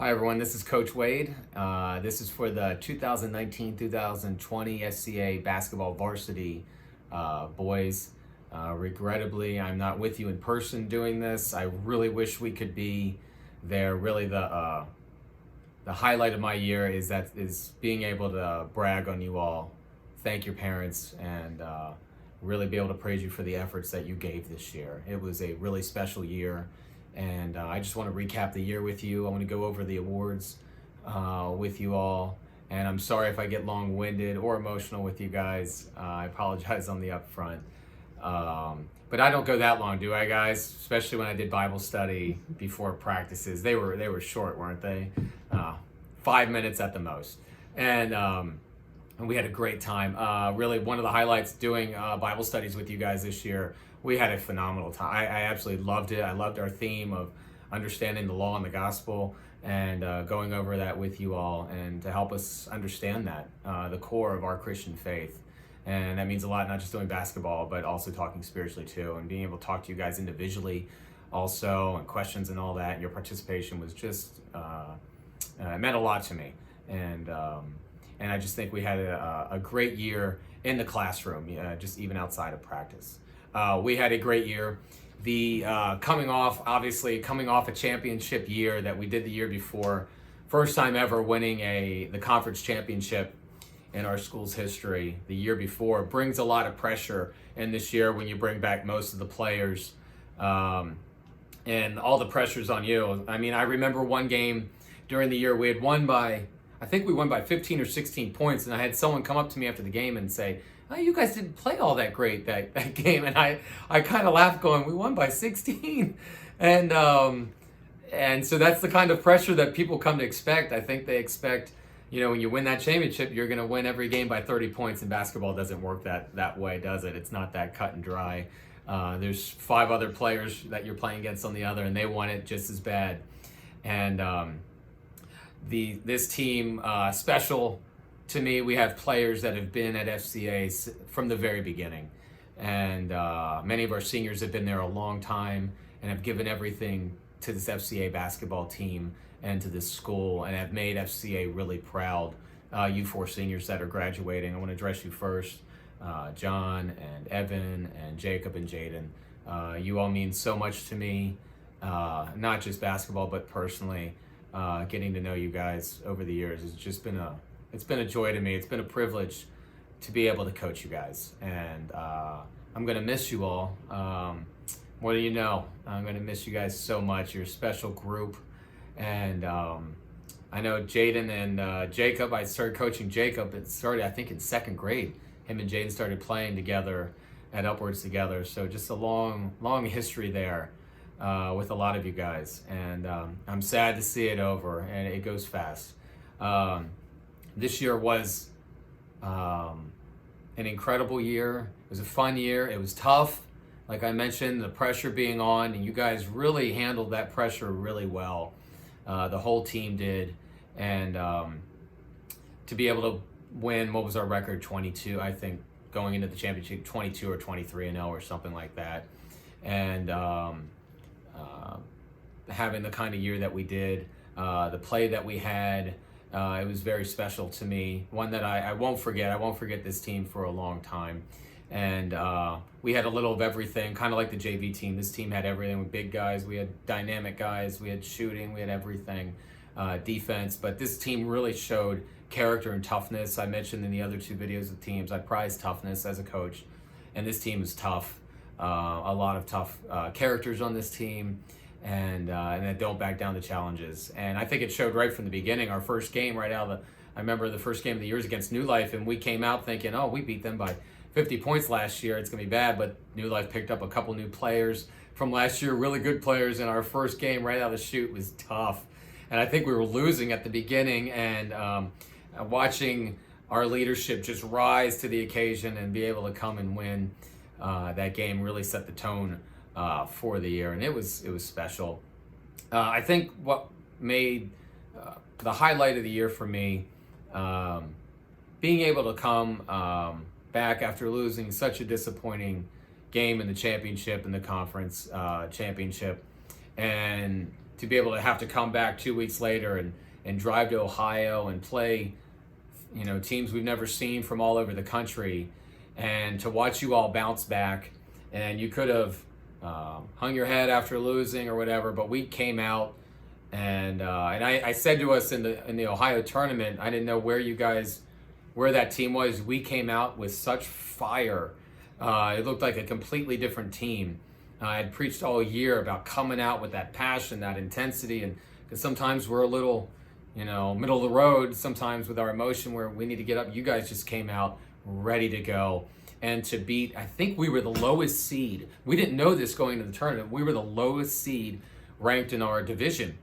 Hi everyone, this is Coach Wade. This is for the 2019-2020 FCA Basketball Varsity Boys. Regrettably, I'm not with you in person doing this. I really wish we could be there. Really, the highlight of my year is being able to brag on you all, thank your parents, and really be able to praise you for the efforts that you gave this year. It was a really special year. And I just want to recap the year with you. I want to go over the awards with you all. And I'm sorry if I get long-winded or emotional with you guys. I apologize on the upfront. But I don't go that long, do I, guys? Especially when I did Bible study before practices. They were short, weren't they? 5 minutes at the most. And we had a great time. Really, one of the highlights doing Bible studies with you guys this year. We had a phenomenal time. I absolutely loved it. I loved our theme of understanding the law and the gospel and going over that with you all and to help us understand that, the core of our Christian faith. And that means a lot, not just doing basketball, but also talking spiritually too, and being able to talk to you guys individually also, and questions and all that. And your participation was just, it meant a lot to me. And I just think we had a great year in the classroom, just even outside of practice. We had a great year. The coming off a championship year that we did the year before, first time ever winning the conference championship in our school's history the year before, brings a lot of pressure in this year when you bring back most of the players, and all the pressure's on you. I mean, I remember one game during the year we had won by, I think we won by 15 or 16 points, and I had someone come up to me after the game and say, "Oh, you guys didn't play all that great that game." And I kind of laughed going, "We won by 16." And so that's the kind of pressure that people come to expect. I think they expect, when you win that championship, you're going to win every game by 30 points, and basketball doesn't work that way, does it? It's not that cut and dry. There's 5 other players that you're playing against on the other, and they want it just as bad. And this team, special to me, we have players that have been at FCA from the very beginning. And many of our seniors have been there a long time and have given everything to this FCA basketball team and to this school and have made FCA really proud. You 4 seniors that are graduating, I want to address you first. John and Evan and Jacob and Jaden. You all mean so much to me, not just basketball, but personally. Getting to know you guys over the years has just been it's been a joy to me. It's been a privilege to be able to coach you guys. And I'm going to miss you all. What do you know? I'm going to miss you guys so much. You're a special group. And I know Jaden and Jacob, I started coaching Jacob. It started, I think, in 2nd grade. Him and Jaden started playing together at Upwards together. So just a long, long history there with a lot of you guys. And I'm sad to see it over, and it goes fast. This year was an incredible year. It was a fun year. It was tough. Like I mentioned, the pressure being on, and you guys really handled that pressure really well. The whole team did. And to be able to win, what was our record? 22, I think, going into the championship, 22 or 23-0 or something like that. And having the kind of year that we did, the play that we had, it was very special to me. One that I won't forget. I won't forget this team for a long time. And we had a little of everything, kind of like the JV team. This team had everything with big guys. We had dynamic guys. We had shooting. We had everything, defense. But this team really showed character and toughness. I mentioned in the other 2 videos of teams, I prize toughness as a coach. And this team is tough. A lot of tough characters on this team. And that don't back down to challenges. And I think it showed right from the beginning. Our first game right out of I remember the first game of the year was against New Life, and we came out thinking, oh, we beat them by 50 points last year. It's going to be bad, but New Life picked up a couple new players from last year, really good players, and our first game right out of the chute was tough. And I think we were losing at the beginning, and watching our leadership just rise to the occasion and be able to come and win that game really set the tone for the year, and it was special. I think what made the highlight of the year for me, being able to come back after losing such a disappointing game in the championship, in the conference championship, and to be able to have to come back 2 weeks later and drive to Ohio and play, teams we've never seen from all over the country, and to watch you all bounce back. And you could have hung your head after losing or whatever, but we came out, and I said to us in the Ohio tournament, I didn't know where that team was. We came out with such fire. It looked like a completely different team. I had preached all year about coming out with that passion, that intensity, and because sometimes we're a little, middle of the road sometimes with our emotion where we need to get up. You guys just came out ready to go. And to beat, I think we were the lowest seed. We didn't know this going into the tournament. We were the lowest seed ranked in our division.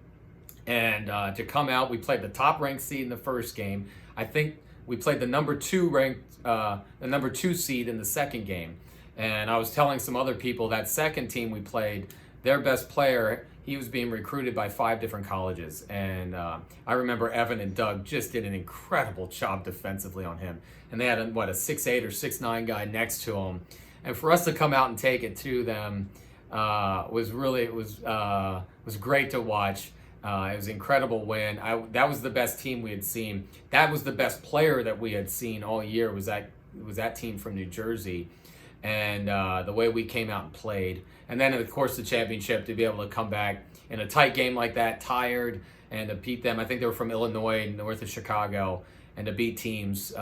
And to come out, we played the top ranked seed in the first game. I think we played the number 2 seed in the second game. And I was telling some other people that second team we played, their best player, he was being recruited by 5 different colleges. And I remember Evan and Doug just did an incredible job defensively on him. And they had a 6'8" or 6'9" guy next to him. And for us to come out and take it to them was great to watch. It was an incredible win. That was the best team we had seen. That was the best player that we had seen all year, was that team from New Jersey. And the way we came out and played. And then, of course, the championship, to be able to come back in a tight game like that, tired, and to beat them. I think they were from Illinois, north of Chicago, and to beat teams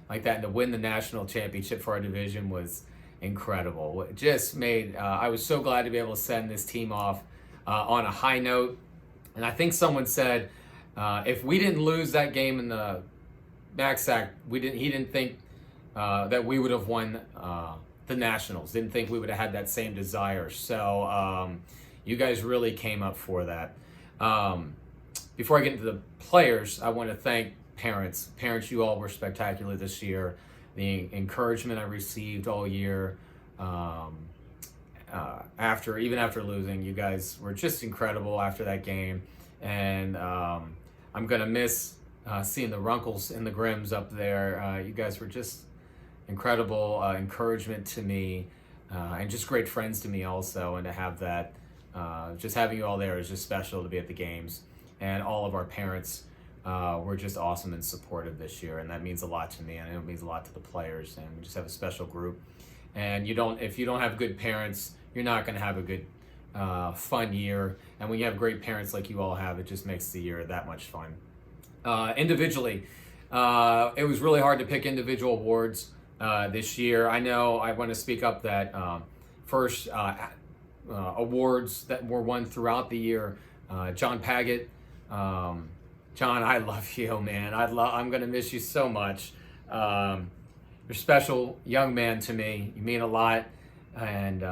like that and to win the national championship for our division was incredible. It just made, I was so glad to be able to send this team off on a high note. And I think someone said, if we didn't lose that game in the MACSAC, he didn't think that we would have won the Nationals. Didn't think we would have had that same desire. So you guys really came up for that. Before I get into the players, I want to thank parents. Parents, you all were spectacular this year. The encouragement I received all year, even after losing, you guys were just incredible after that game. And I'm gonna miss seeing the Runkles and the Grims up there. You guys were just incredible encouragement to me, and just great friends to me also. And to have that, just having you all there is just special, to be at the games. And all of our parents were just awesome and supportive this year, and that means a lot to me, and it means a lot to the players. And we just have a special group. And if you don't have good parents, you're not going to have a good fun year. And when you have great parents like you all have, it just makes the year that much fun. Individually, it was really hard to pick individual awards this year. I know I want to speak up that first awards that were won throughout the year. John Paget, John, I love you, man. I'm gonna miss you so much. You're a special young man to me. You mean a lot, and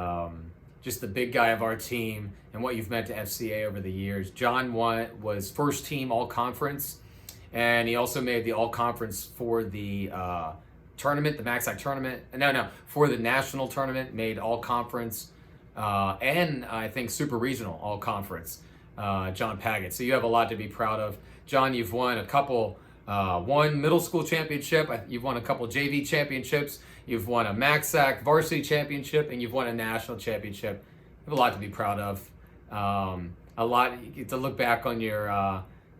just the big guy of our team and what you've meant to FCA over the years. John was first team all conference, and he also made the all conference for the tournament, the MACSAC tournament. No, for the national tournament, made all conference, and I think super regional all conference. John Paget. So you have a lot to be proud of. John, you've won a couple, one middle school championship, you've won a couple JV championships, you've won a MACSAC varsity championship, and you've won a national championship. You have a lot to be proud of. A lot you get to look back on your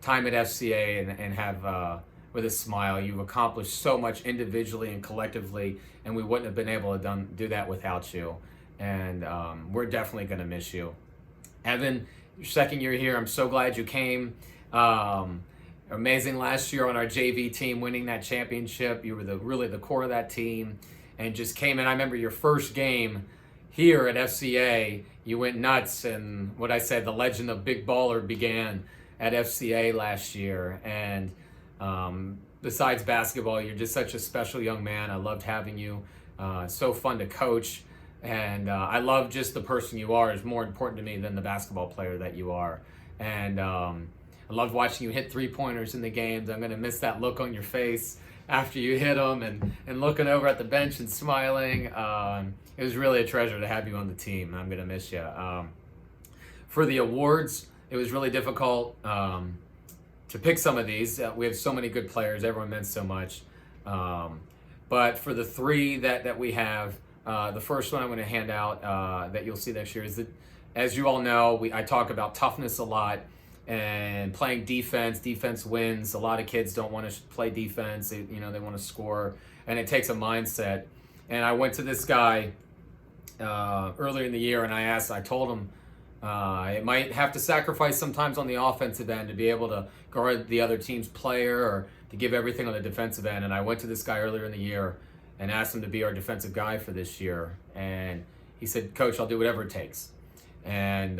time at FCA and have with a smile. You've accomplished so much individually and collectively, and we wouldn't have been able to do that without you. And we're definitely going to miss you. Evan, your second year here, I'm so glad you came. Amazing last year on our JV team, winning that championship. You were really the core of that team, and just came in. I remember your first game here at FCA, you went nuts, and what I said, the legend of Big Baller began at FCA last year. And besides basketball, you're just such a special young man. I loved having you. So fun to coach. And I love just the person you are. Is more important to me than the basketball player that you are. And I loved watching you hit three-pointers in the games. I'm going to miss that look on your face after you hit them, and looking over at the bench and smiling. It was really a treasure to have you on the team. I'm going to miss you. For the awards, it was really difficult to pick some of these. We have so many good players. Everyone meant so much. But for the 3 that we have, the first one I'm going to hand out that you'll see next year is the as you all know, I talk about toughness a lot and playing defense. Defense wins. A lot of kids don't want to play defense. They want to score, and it takes a mindset. And I went to this guy earlier in the year, and I told him it might have to sacrifice sometimes on the offensive end to be able to guard the other team's player or to give everything on the defensive end. And I went to this guy earlier in the year and asked him to be our defensive guy for this year. And he said, "Coach, I'll do whatever it takes." And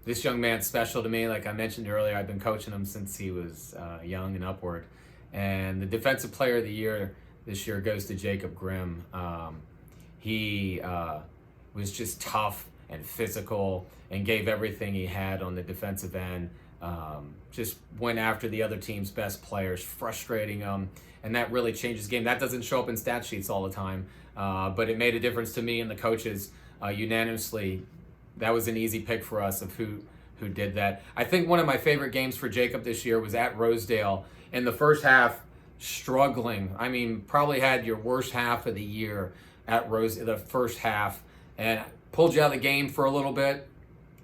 this young man's special to me. Like I mentioned earlier, I've been coaching him since he was young and upward. And the defensive player of the year this year goes to Jacob Grimm. He was just tough and physical and gave everything he had on the defensive end. Just went after the other team's best players, frustrating them, and that really changes the game. That doesn't show up in stat sheets all the time, but it made a difference to me and the coaches unanimously. That was an easy pick for us of who did that. I think one of my favorite games for Jacob this year was at Rosedale. In the first half, struggling. I mean, probably had your worst half of the year at the first half, and pulled you out of the game for a little bit.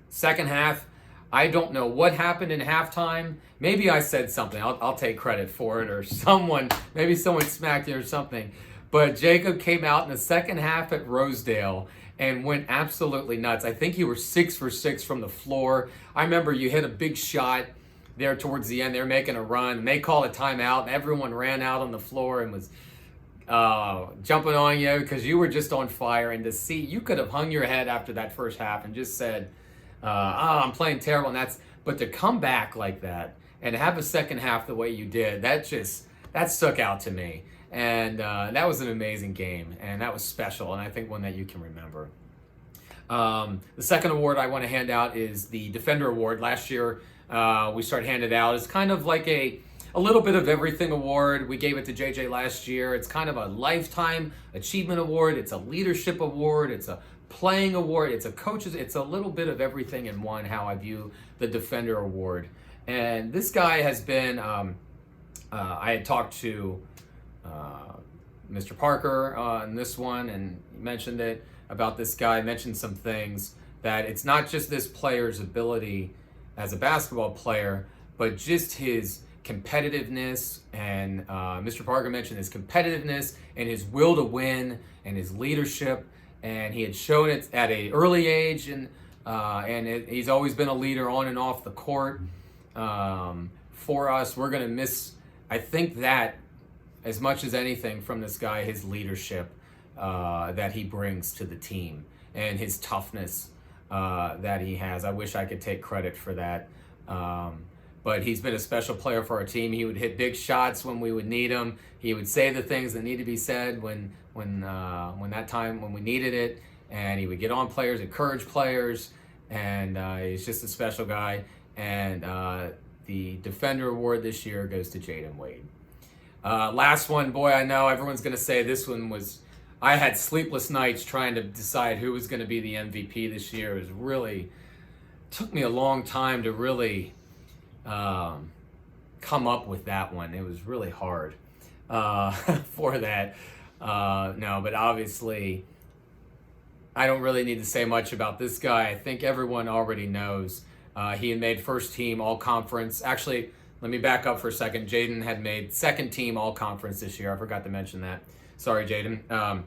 Second half, I don't know what happened in halftime. Maybe I said something. I'll take credit for it, or maybe someone smacked you or something. But Jacob came out in the second half at Rosedale and went absolutely nuts. I think you were 6 for 6 from the floor. I remember you hit a big shot there towards the end. They're making a run, and they called a timeout, and everyone ran out on the floor and was jumping on you because you were just on fire. And to see, you could have hung your head after that first half and just said, I'm playing terrible. But to come back like that and have a second half the way you did, that stuck out to me. And that was an amazing game, and that was special, and I think one that you can remember. The second award I want to hand out is the Defender Award. Last year, we started handing it out. It's kind of like a little bit of everything award. We gave it to JJ last year. It's kind of a lifetime achievement award. It's a leadership award. It's a playing award. It's a coaches. It's a little bit of everything in one, how I view the Defender Award. And this guy has been, I had talked to Mr. Parker on this one and mentioned it about this guy, mentioned some things that it's not just this player's ability as a basketball player, but just his competitiveness. And Mr. Parker mentioned his competitiveness and his will to win and his leadership. And he had shown it at an early age, and he's always been a leader on and off the court for us. We're going to miss, I think, that as much as anything from this guy, his leadership that he brings to the team and his toughness that he has. I wish I could take credit for that. But he's been a special player for our team. He would hit big shots when we would need him. He would say the things that need to be said when we needed it. And he would get on players, encourage players. And he's just a special guy. And the Defender Award this year goes to Jaden Wade. Last one, boy, I know everyone's going to say this one was, I had sleepless nights trying to decide who was going to be the MVP this year. It was really, took me a long time to really come up with that one. It was really hard for that. No, but obviously, I don't really need to say much about this guy. I think everyone already knows. He had made first team all conference. Actually, let me back up for a second. Jaden had made second team all conference this year. I forgot to mention that. Sorry, Jaden.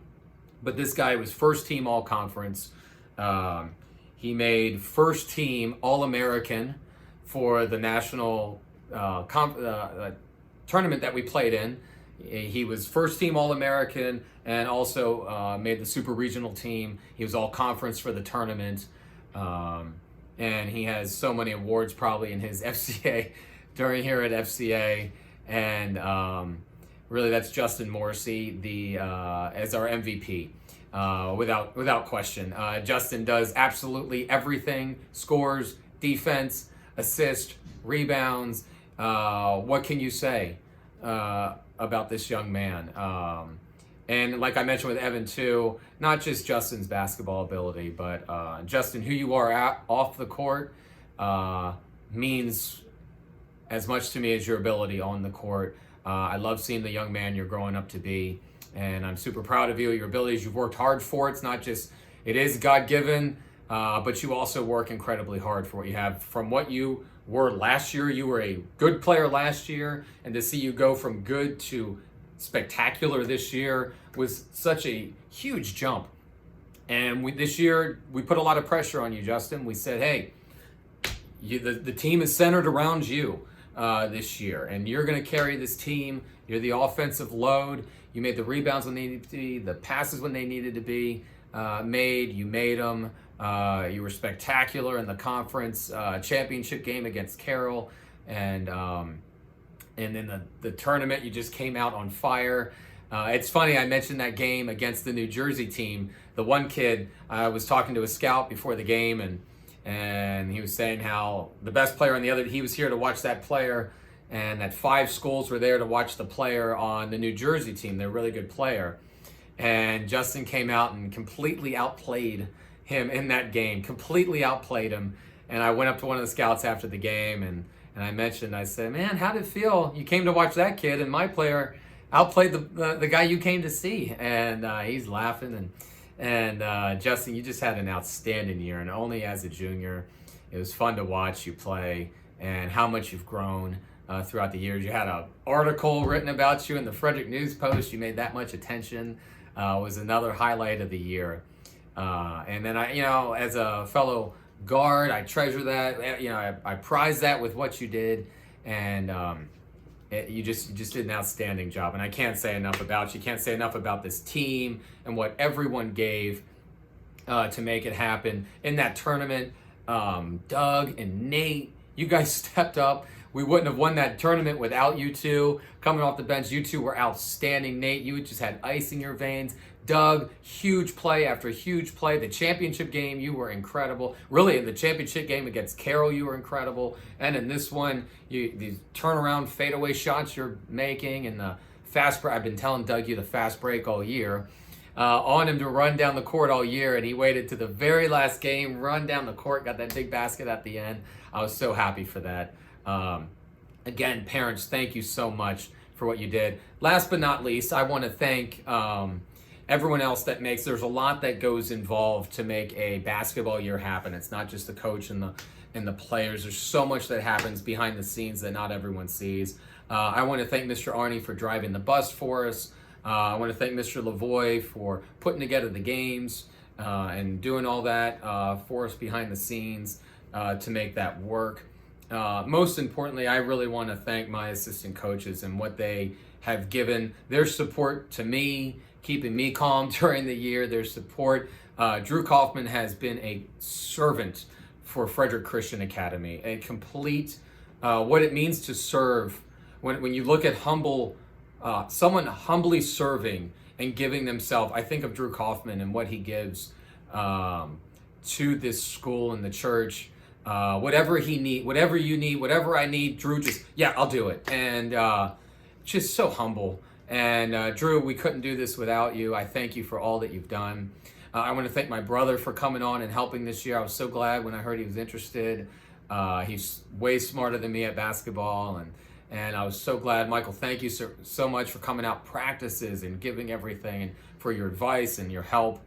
But this guy was first team all conference. He made first team all American for the national tournament that we played in. He was first team all American and also made the super regional team. He was all conference for the tournament. And he has so many awards probably in his FCA during here at FCA. And really that's Justin Morrissey as our MVP. Without question. Justin does absolutely everything: scores, defense, assist, rebounds. What can you say about this young man? And like I mentioned with Evan too, not just Justin's basketball ability, but Justin, who you are off the court means as much to me as your ability on the court. I love seeing the young man you're growing up to be. And I'm super proud of you, your abilities. You've worked hard for it. It's not just, it is God-given, but you also work incredibly hard for what you have. From what you were last year, you were a good player last year, and to see you go from good to spectacular this year was such a huge jump. And this year, we put a lot of pressure on you, Justin. We said, hey, the team is centered around you this year, and you're going to carry this team. You're the offensive load. You made the rebounds when they needed to be, the passes when they needed to be made. You made them. You were spectacular in the conference championship game against Carroll, and then the tournament, you just came out on fire. It's funny, I mentioned that game against the New Jersey team. The one kid, I was talking to a scout before the game, and he was saying how the best player on the other, he was here to watch that player, and that 5 schools were there to watch the player on the New Jersey team. They're a really good player. And Justin came out and completely outplayed him in that game, completely outplayed him. And I went up to one of the scouts after the game, and I mentioned, I said, man, how did it feel? You came to watch that kid, and my player outplayed the guy you came to see. And he's laughing. And Justin, you just had an outstanding year, and only as a junior. It was fun to watch you play and how much you've grown throughout the years. You had an article written about you in the Frederick News Post. You made that much attention. Was another highlight of the year. And then as a fellow guard, I treasure that. I prize that with what you did, and you just did an outstanding job. And I can't say enough about you. Can't say enough about this team and what everyone gave to make it happen in that tournament. Doug and Nate, you guys stepped up. We wouldn't have won that tournament without you two. Coming off the bench, you two were outstanding. Nate, you just had ice in your veins. Doug, huge play after huge play. The championship game, you were incredible. Really, in the championship game against Carroll, you were incredible. And in this one, these turnaround fadeaway shots you're making, and the fast break. I've been telling Doug you the fast break all year. On him to run down the court all year, and he waited to the very last game, run down the court, got that big basket at the end. I was so happy for that. Again, parents, thank you so much for what you did. Last but not least, I want to thank everyone else that there's a lot that goes involved to make a basketball year happen. It's not just the coach and the players. There's so much that happens behind the scenes that not everyone sees. I want to thank Mr. Arnie for driving the bus for us. I want to thank Mr. Lavoie for putting together the games and doing all that for us behind the scenes to make that work. Most importantly, I really want to thank my assistant coaches and what they have given, their support to me, keeping me calm during the year, their support. Drew Kaufman has been a servant for Frederick Christian Academy, a complete, what it means to serve. When you look at someone humbly serving and giving themselves, I think of Drew Kaufman and what he gives to this school and the church. Whatever he need, whatever you need, whatever I need, Drew I'll do it. And just so humble. And Drew, we couldn't do this without you. I thank you for all that you've done. I want to thank my brother for coming on and helping this year. I was so glad when I heard he was interested. He's way smarter than me at basketball, and I was so glad. Michael, thank you so much for coming out practices and giving everything, and for your advice and your help,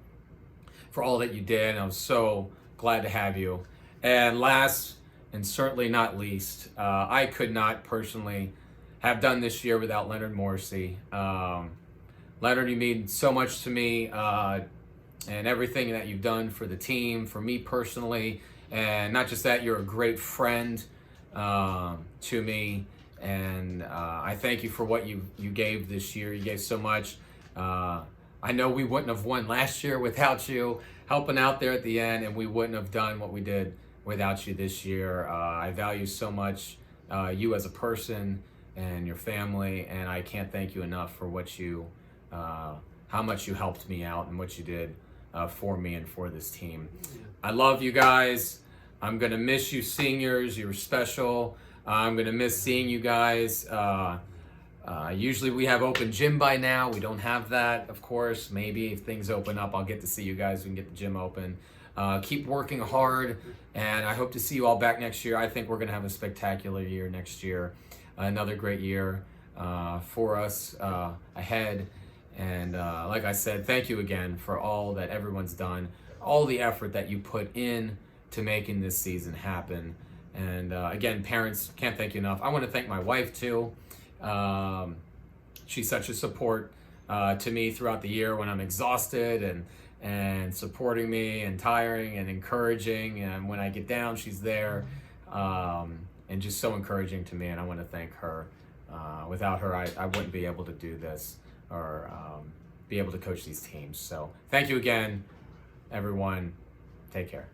for all that you did. And I was so glad to have you. And last, and certainly not least, I could not personally have done this year without Leonard Morrissey. Leonard, you mean so much to me, and everything that you've done for the team, for me personally, and not just that, you're a great friend to me, and I thank you for what you gave this year. You gave so much. I know we wouldn't have won last year without you helping out there at the end, and we wouldn't have done what we did without you this year. I value so much you as a person and your family, and I can't thank you enough for how much you helped me out and what you did for me and for this team. I love you guys. I'm gonna miss you seniors. You're special. I'm gonna miss seeing you guys. Usually we have open gym by now. We don't have that, of course. Maybe if things open up, I'll get to see you guys. We can get the gym open. Keep working hard, and I hope to see you all back next year. I think we're gonna have a spectacular year next year. Another great year for us ahead. And like I said, thank you again for all that everyone's done all the effort that you put in to making this season happen. And again, parents, can't thank you enough. I want to thank my wife too. She's such a support to me throughout the year when I'm exhausted, and supporting me and tiring and encouraging. And when I get down, she's there, and just so encouraging to me. And I want to thank her. Without her, I wouldn't be able to do this or be able to coach these teams. So thank you again, everyone. Take care.